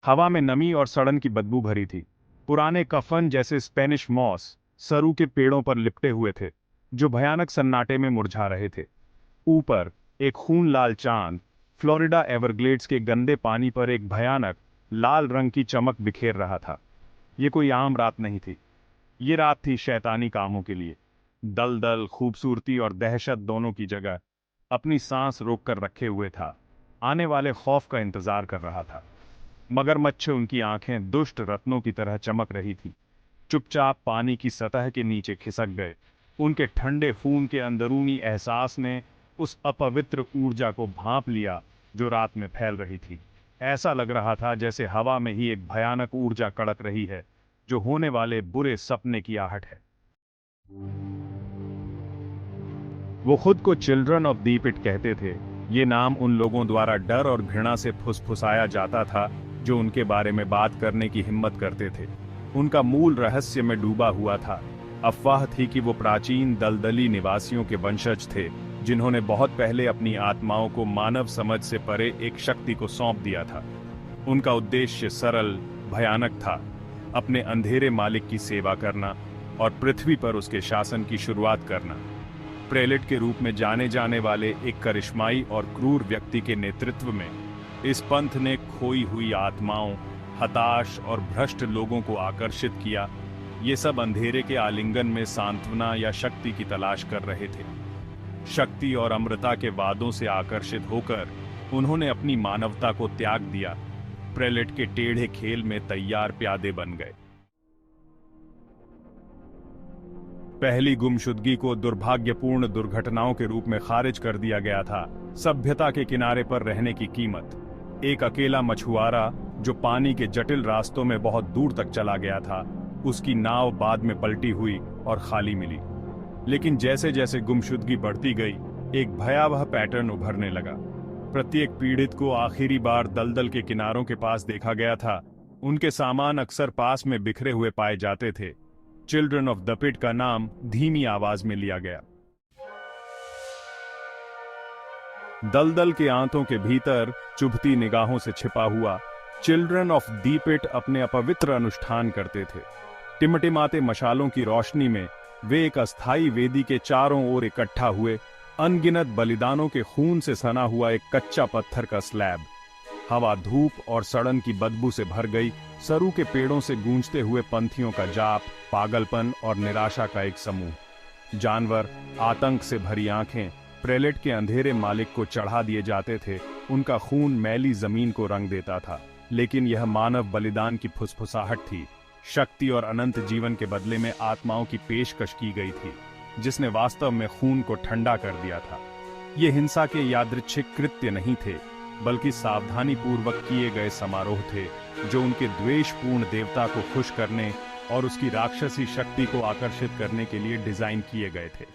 हवा में नमी और सड़न की बदबू भरी थी। पुराने कफन जैसे स्पेनिश मॉस सरू के पेड़ों पर लिपटे हुए थे, जो भयानक सन्नाटे में मुरझा रहे थे। ऊपर एक खून लाल चांद फ्लोरिडा एवरग्लेड्स के गंदे पानी पर एक भयानक लाल रंग की चमक बिखेर रहा था। ये कोई आम रात नहीं थी। ये रात थी शैतानी कामों के लिए। दलदल, खूबसूरती और दहशत दोनों की जगह अपनी सांस रोक कर रखे हुए था, आने वाले खौफ का इंतजार कर रहा था। मगरमच्छ, उनकी आंखें दुष्ट रत्नों की तरह चमक रही थी, चुपचाप पानी की सतह के नीचे खिसक गए। उनके ठंडे खून के अंदरूनी एहसास ने उस अपवित्र ऊर्जा को भांप लिया जो रात में फैल रही थी। ऐसा लग रहा था जैसे हवा में ही एक भयानक ऊर्जा कड़क रही है, जो होने वाले बुरे सपने की आहट है। वो खुद को चिल्ड्रन ऑफ दी पिट कहते थे। ये नाम उन लोगों द्वारा डर और घृणा से फुसफुसाया जाता था जो उनके बारे में बात करने की हिम्मत करते थे। उनका मूल रहस्य में डूबा हुआ था। अफवाह थी कि वो प्राचीन दलदली निवासियों के वंशज थे, जिन्होंने बहुत पहले अपनी आत्माओं को मानव समझ से परे एक शक्ति को सौंप दिया था। उनका उद्देश्य सरल, भयानक था, अपने अंधेरे मालिक की सेवा करना और पृथ्वी पर उसके शासन की शुरुआत करना। प्रेलेट के रूप में जाने जाने वाले एक करिश्माई और क्रूर व्यक्ति के नेतृत्व में इस पंथ ने खोई हुई आत्माओं, हताश और भ्रष्ट लोगों को आकर्षित किया। ये सब अंधेरे के आलिंगन में सांत्वना या शक्ति की तलाश कर रहे थे। शक्ति और अमृता के वादों से आकर्षित होकर उन्होंने अपनी मानवता को त्याग दिया। प्रेलेट के टेढ़े खेल में तैयार प्यादे बन गए। पहली गुमशुदगी को दुर्भाग्यपूर्ण दुर्घटनाओं के रूप में खारिज कर दिया गया था। सभ्यता के किनारे पर रहने की कीमत। एक अकेला मछुआरा जो पानी के जटिल रास्तों में बहुत दूर तक चला गया था, उसकी नाव बाद में पलटी हुई और खाली मिली। लेकिन जैसे जैसे गुमशुदगी बढ़ती गई, एक भयावह पैटर्न उभरने लगा। प्रत्येक पीड़ित को आखिरी बार दलदल के किनारों के पास देखा गया था। उनके सामान अक्सर पास में बिखरे हुए पाए जाते थे। चिल्ड्रन ऑफ द पिट का नाम धीमी आवाज में लिया गया। दलदल के आंतों के भीतर चुभती निगाहों से छिपा हुआ चिल्ड्रन ऑफ दी पिट अपने अपवित्र अनुष्ठान करते थे। टिमटिमाते मशालों की रोशनी में वे एक अस्थाई वेदी के चारों ओर इकट्ठा हुए, अनगिनत बलिदानों के खून से सना हुआ एक कच्चा पत्थर का स्लैब। हवा धूप और सड़न की बदबू से भर गई। सरू के पेड़ों से गूंजते हुए पंथियों का जाप, पागलपन और निराशा का एक समूह। जानवर, आतंक से भरी आंखें प्रेलेट के अंधेरे मालिक को चढ़ा दिए जाते थे। उनका खून मैली जमीन को रंग देता था, लेकिन यह मानव बलिदान की फुसफुसाहट थी। शक्ति और अनंत जीवन के बदले में आत्माओं की पेशकश की गई थी, जिसने वास्तव में खून को ठंडा कर दिया था। ये हिंसा के यादृच्छिक कृत्य नहीं थे, बल्कि सावधानी पूर्वक किए गए समारोह थे, जो उनके द्वेषपूर्ण देवता को खुश करने और उसकी राक्षसी शक्ति को आकर्षित करने के लिए डिजाइन किए गए थे।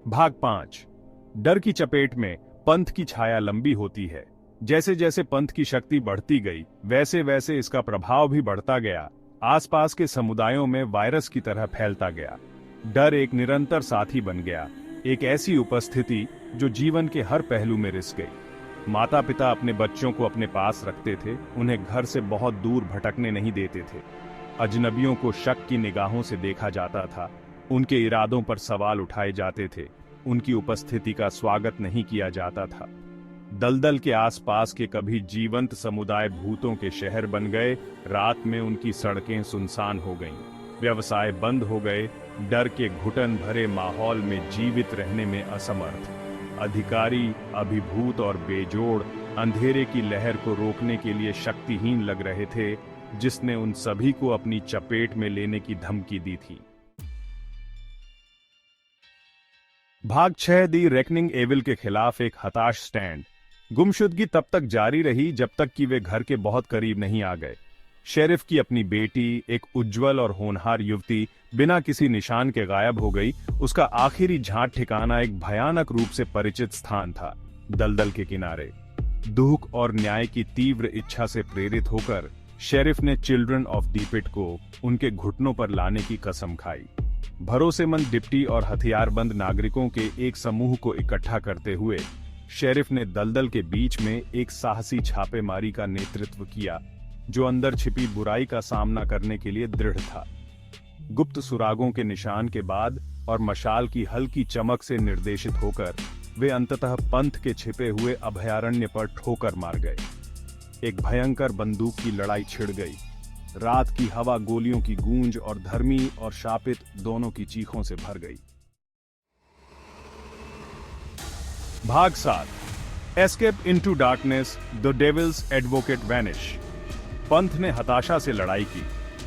भाग 5। डर की चपेट में पंथ की छाया लंबी होती है। जैसे जैसे पंथ की शक्ति बढ़ती गई, वैसे वैसे इसका प्रभाव भी बढ़ता गया। आसपास के समुदायों में वायरस की तरह फैलता गया। डर एक निरंतर साथी बन गया, एक ऐसी उपस्थिति जो जीवन के हर पहलू में रिस गई। माता पिता अपने बच्चों को अपने पास रखते थे, उन्हें घर से बहुत दूर भटकने नहीं देते थे। अजनबियों को शक की निगाहों से देखा जाता था, उनके इरादों पर सवाल उठाए जाते थे, उनकी उपस्थिति का स्वागत नहीं किया जाता था। दलदल के आसपास के कभी जीवंत समुदाय भूतों के शहर बन गए। रात में उनकी सड़कें सुनसान हो गईं, व्यवसाय बंद हो गए। डर के घुटन भरे माहौल में जीवित रहने में असमर्थ अधिकारी, अभिभूत और बेजोड़, अंधेरे की लहर को रोकने के लिए शक्तिहीन लग रहे थे, जिसने उन सभी को अपनी चपेट में लेने की धमकी दी थी। भाग 6। दी रेकनिंग एविल के खिलाफ एक हताश स्टैंड। गुमशुदगी तब तक जारी रही जब तक कि वे घर के बहुत करीब नहीं आ गए। शेरिफ की अपनी बेटी, एक उज्जवल और होनहार युवती, बिना किसी निशान के गायब हो गई। उसका आखिरी झांट ठिकाना एक भयानक रूप से परिचित स्थान था, दलदल के किनारे। दुख और न्याय की तीव्र इच्छा से प्रेरित होकर शेरिफ ने चिल्ड्रन ऑफ दी पिट को उनके घुटनों पर लाने की कसम खाई। भरोसेमंद डिप्टी और हथियारबंद नागरिकों के एक समूह को इकट्ठा करते हुए शेरिफ ने दलदल के बीच में एक साहसी छापेमारी का नेतृत्व किया, जो अंदर छिपी बुराई का सामना करने के लिए दृढ़ था। गुप्त सुरागों के निशान के बाद और मशाल की हल्की चमक से निर्देशित होकर वे अंततः पंथ के छिपे हुए अभयारण्य पर ठोकर मार गए। एक भयंकर बंदूक की लड़ाई छिड़ गई। रात की हवा गोलियों की गूंज और धर्मी और शापित दोनों की चीखों से भर गई। भाग 7 escape into darkness, the devil's advocate vanish. पंथ ने हताशा से लड़ाई की,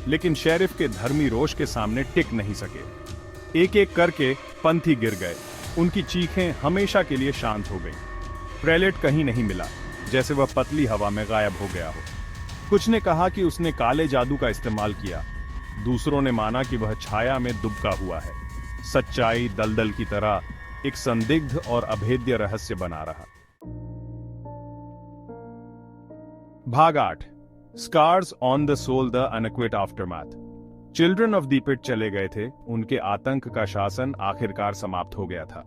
लेकिन शेरिफ के धर्मी रोष के सामने टिक नहीं सके। एक एक करके पंथी गिर गए। उनकी चीखें हमेशा के लिए शांत हो गईं। प्रेलेट कहीं नहीं मिला, जैसे वह पतली हवा में गायब हो गया हो। कुछ ने कहा कि उसने काले जादू का इस्तेमाल किया। दूसरों ने माना कि वह छाया में दुबका हुआ है। सच्चाई दलदल की तरह एक संदिग्ध और अभेद्य रहस्य बना रहा। भाग 8 scars on the soul, the unquiet aftermath. Children of the pit चले गए थे। उनके आतंक का शासन आखिरकार समाप्त हो गया था,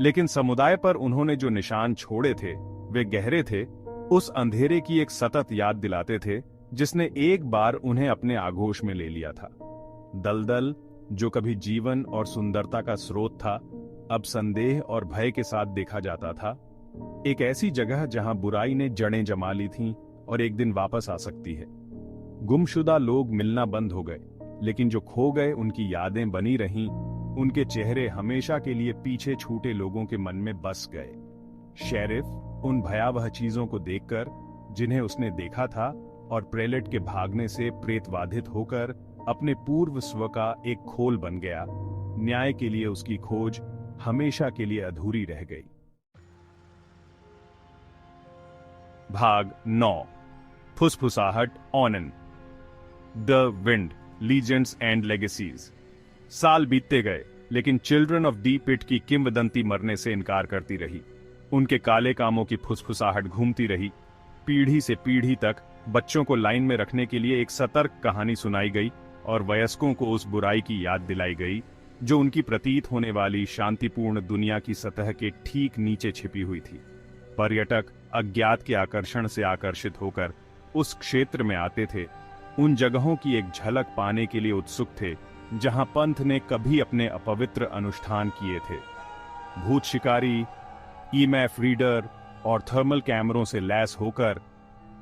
लेकिन समुदाय पर उन्होंने जो निशान छोड़े थे वे गहरे थे। उस अंधेरे की एक सतत याद दिलाते थे जिसने एक बार उन्हें अपने आगोश में ले लिया था। दलदल, जो कभी जीवन और सुंदरता का स्रोत था, अब संदेह और भय के साथ देखा जाता था। एक ऐसी जगह जहां बुराई ने जड़ें जमा ली थीं और एक दिन वापस आ सकती है। गुमशुदा लोग मिलना बंद हो गए, लेकिन जो खो गए उनकी यादें बनी रहीं। उनके चेहरे हमेशा के लिए पीछे छूटे लोगों के मन में बस गए। शेरिफ उन भयावह चीजों को देखकर जिन्हें उसने देखा था और प्रेलेट के भागने से प्रेतवाधित होकर अपने पूर्व स्व का एक खोल बन गया। न्याय के लिए उसकी खोज हमेशा के लिए अधूरी रह गई। भाग 9 फुसफुसाहट, on, the wind, legends and legacies. साल बीतते गए, लेकिन चिल्ड्रन ऑफ दी पिट की किंवदंती मरने से इनकार करती रही। उनके काले कामों की फुसफुसाहट घूमती रही। पीढ़ी से पीढ़ी तक बच्चों को लाइन में रखने के लिए एक सतर्क कहानी सुनाई गई और वयस्कों को उस बुराई की याद दिलाई गई जो उनकी प्रतीत होने वाली शांतिपूर्ण दुनिया की सतह के ठीक नीचे छिपी हुई थी। पर्यटक अज्ञात के आकर्षण से आकर्षित होकर उस क्षेत्र में आते थे, उन जगहों की एक झलक पाने के लिए उत्सुक थे जहां पंथ ने कभी अपने अपवित्र अनुष्ठान किए थे। भूत शिकारी ईएमएफ रीडर और थर्मल कैमरों से लैस होकर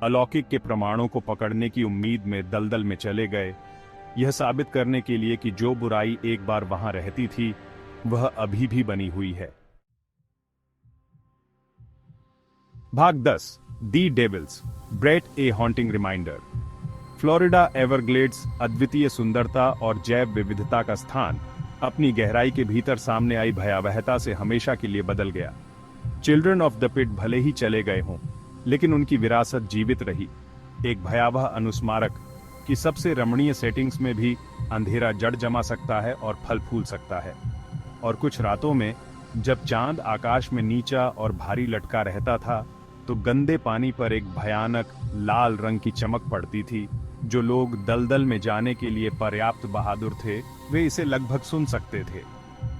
अलौकिक के प्रमाणों को पकड़ने की उम्मीद में दलदल में चले गए, यह साबित करने के लिए कि जो बुराई एक बार वहां रहती थी वह अभी भी बनी हुई है। भाग 10 दी डेविल्स, ब्रेट ए हॉन्टिंग रिमाइंडर। फ्लोरिडा एवरग्लेड्स अद्वितीय सुंदरता और जैव विविधता का स्थान अपनी गहराई के भीतर सामने आई भयावहता से हमेशा के लिए बदल गया। चिल्ड्रन ऑफ द पिट भले ही चले गए हों, लेकिन उनकी विरासत जीवित रही। एक भयावह अनुस्मारक कि सबसे रमणीय सेटिंग्स में भी अंधेरा जड़ जमा सकता है और फल फूल सकता है। और कुछ रातों में जब चांद आकाश में नीचा और भारी लटका रहता था, तो गंदे पानी पर एक भयानक लाल रंग की चमक पड़ती थी। जो लोग दलदल में जाने के लिए पर्याप्त बहादुर थे, वे इसे लगभग सुन सकते थे।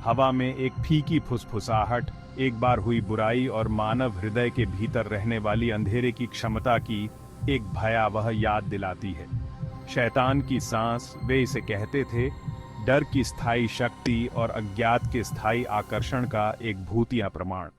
हवा में एक फीकी फुसफुसाहट एक बार हुई बुराई और मानव हृदय के भीतर रहने वाली अंधेरे की क्षमता की एक भयावह याद दिलाती है। शैतान की सांस, वे इसे कहते थे, डर की स्थायी शक्ति और अज्ञात के स्थायी आकर्षण का एक भूतिया प्रमाण।